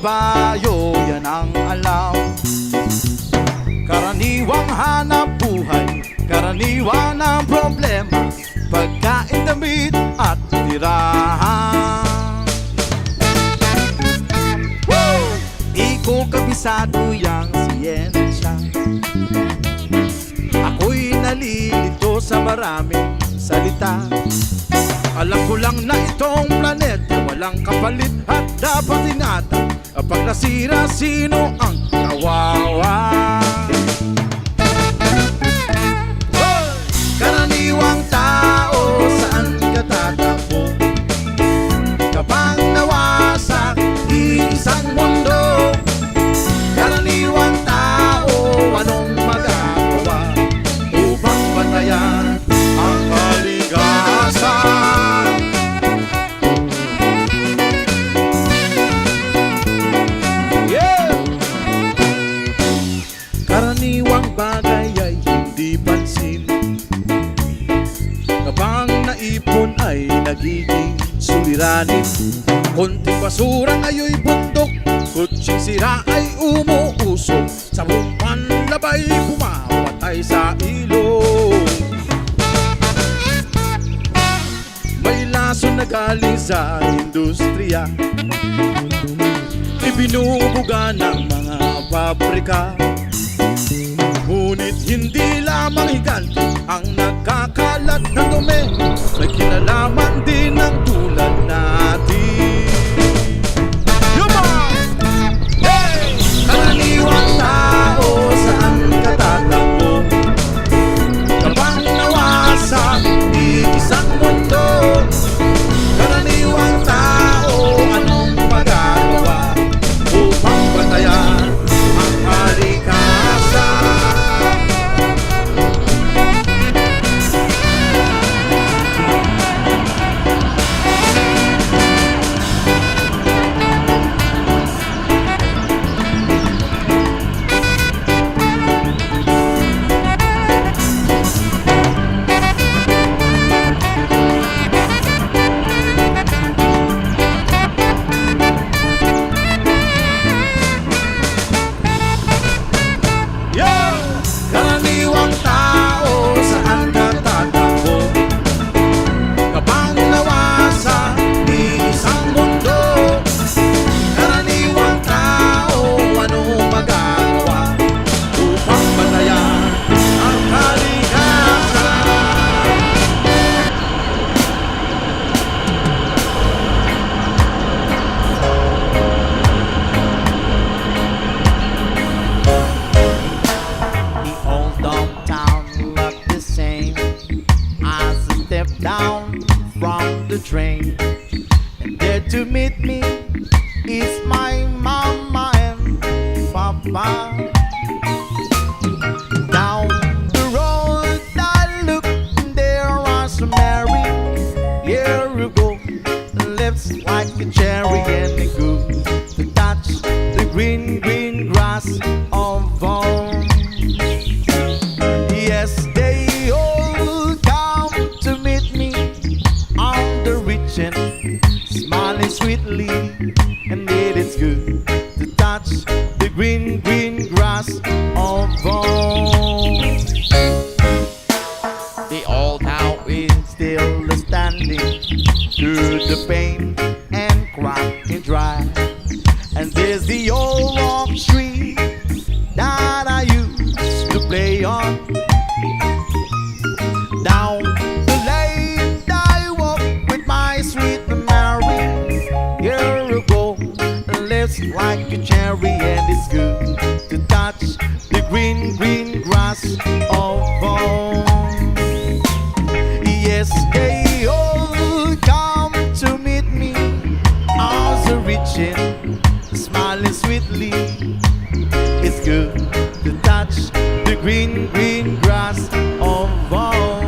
kabayo, yan ang alam. Karaniwang hanap buhay, karaniwan ang problema, pagkain, damit at tirahan. Iko kabisado yang siyensya, ako'y nalilito sa maraming salita. Alam ko lang na itong planeta walang kapalit at dapat ingatan. Pag nasira, sino ang kawawa? Karaniwang tao, saan ka tatakbo? Kapag nawasak isang mundo, karaniwang tao, anong magagawa upang patayan ang kalikasan? Karaniwang bagay ay hindi pansin, kapag naipon ay nagiging suliranin. Konting basura ngayon'y bundok, kutsing sira ay umuusok, sa buwan labay pumapatay sa ilog. May laso na galing sa industriya, ibinubuga ng mga pabrika. Ngunit hindi lamang higante ang nagkakalat ng dumi, may kinalaman din ang tulad natin. Hey! Karaniwang tao, saan ka tatakbo? Kapag nawasak isang mundo, karaniwang tao, anong magagawa upang patayan ang kalikasan? Karaniwang tao, saan ka tatakbo? Kapag nawasak isang mundo, karaniwang tao, anong magagawa upang patayan ang kalikasan? Down from the train, and there to meet me is my mama and papa. Down the road I look, there was Mary. Here you go, lips like a cherry and a good to touch the green, green grass of home. Yes, they all come to meet me on the rich and smiling sweetly, and it is good to touch the green, green grass of home. The old town is still standing through the pain and crack and dry, and there's the old oak tree that I used to play on. Down the lane I walk with my sweet Mary. Here you go, lips like a cherry, and it's good to touch the green, green grass of home. Yes, they all come to meet me, also reaching, smiling sweetly. It's good to touch the green, green grass of home.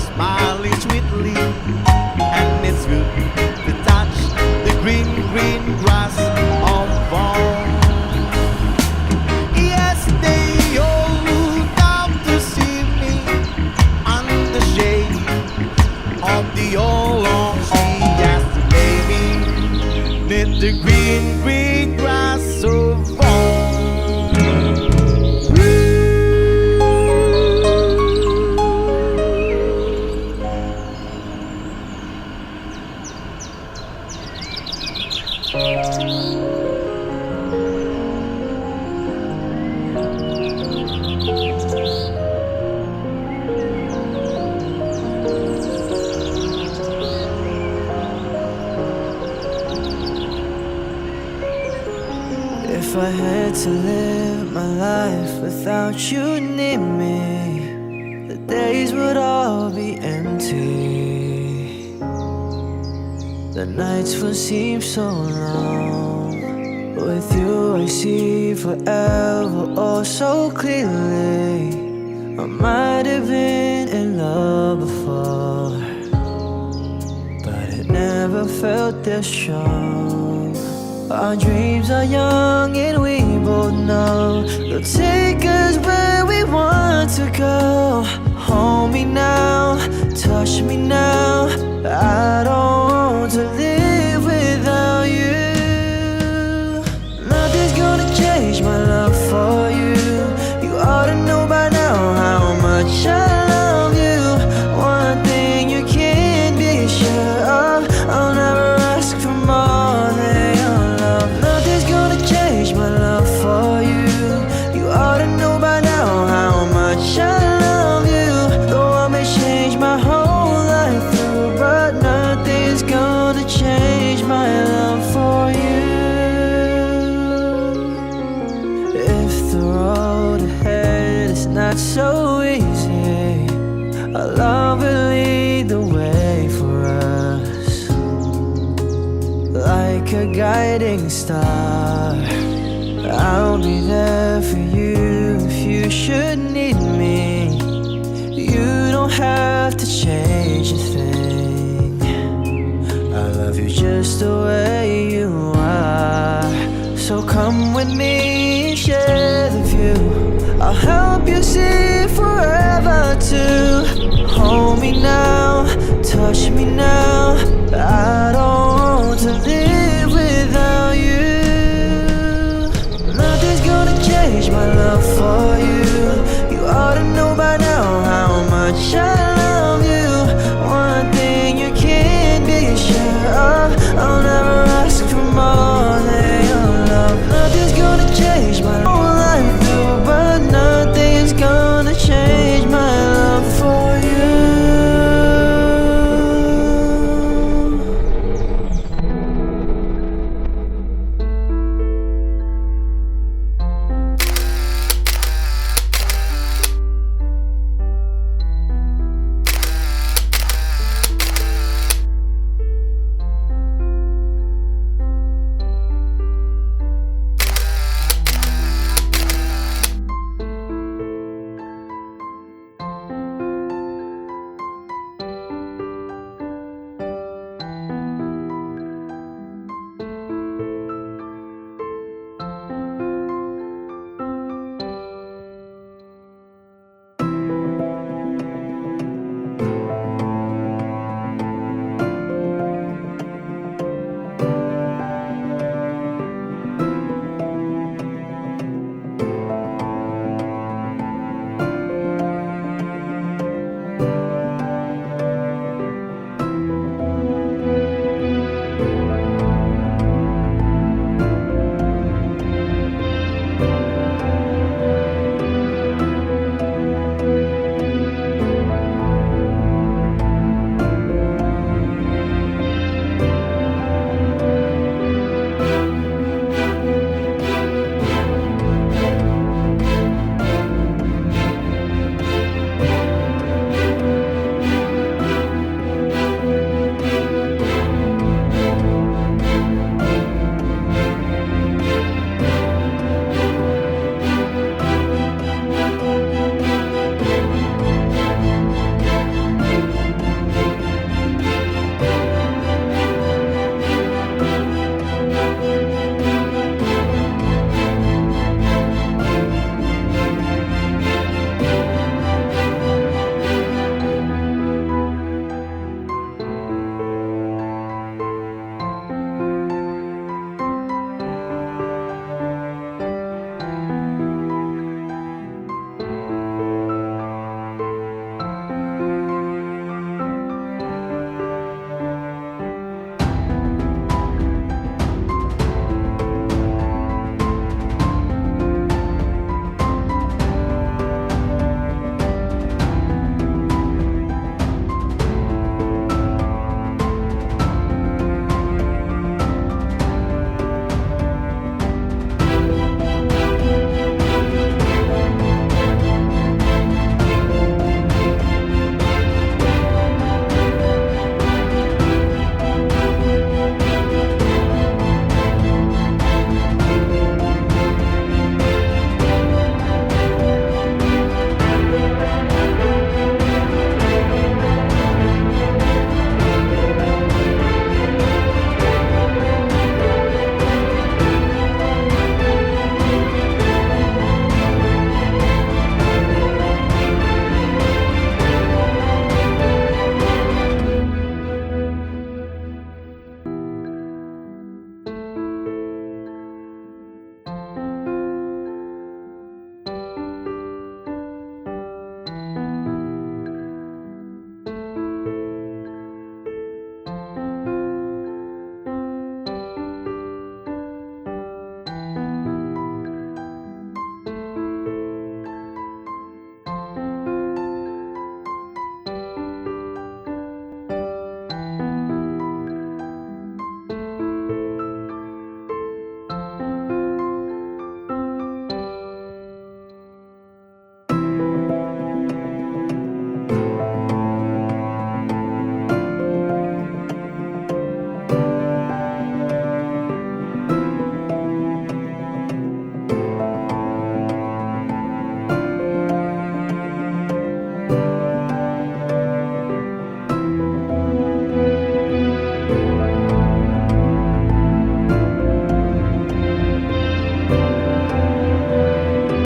smiling sweetly, and it's good to touch the green, green grass of fall. Yes, they all come to see me under the shade of the old long tree. Yes, baby, knit the green, green grass of fall. If I had to live my life without you near me, the days would all be empty. The nights would seem so long. With you I see forever oh so clearly. I might have been in love before, but it never felt this strong. Our dreams are young and we both know they'll take us where we want to go. Hold me now, touch me now, I don't want to live without you. Nothing's gonna change my love for you. You ought to know by now how much I love you. One thing you can't be sure of, I'll never ask for more than your love. Nothing's gonna change my love for you. You ought to know by now how much I love you. Though I may change my whole life through, but nothing's gonna change my love for you. If the road ahead is not so easy, our love will lead the way for us, like a guiding star. I'll be there for you if you should need me. You don't have to change a thing. I love you just the way you are. So come with me and share the view. I'll help you see forever too. Hold me now, touch me now,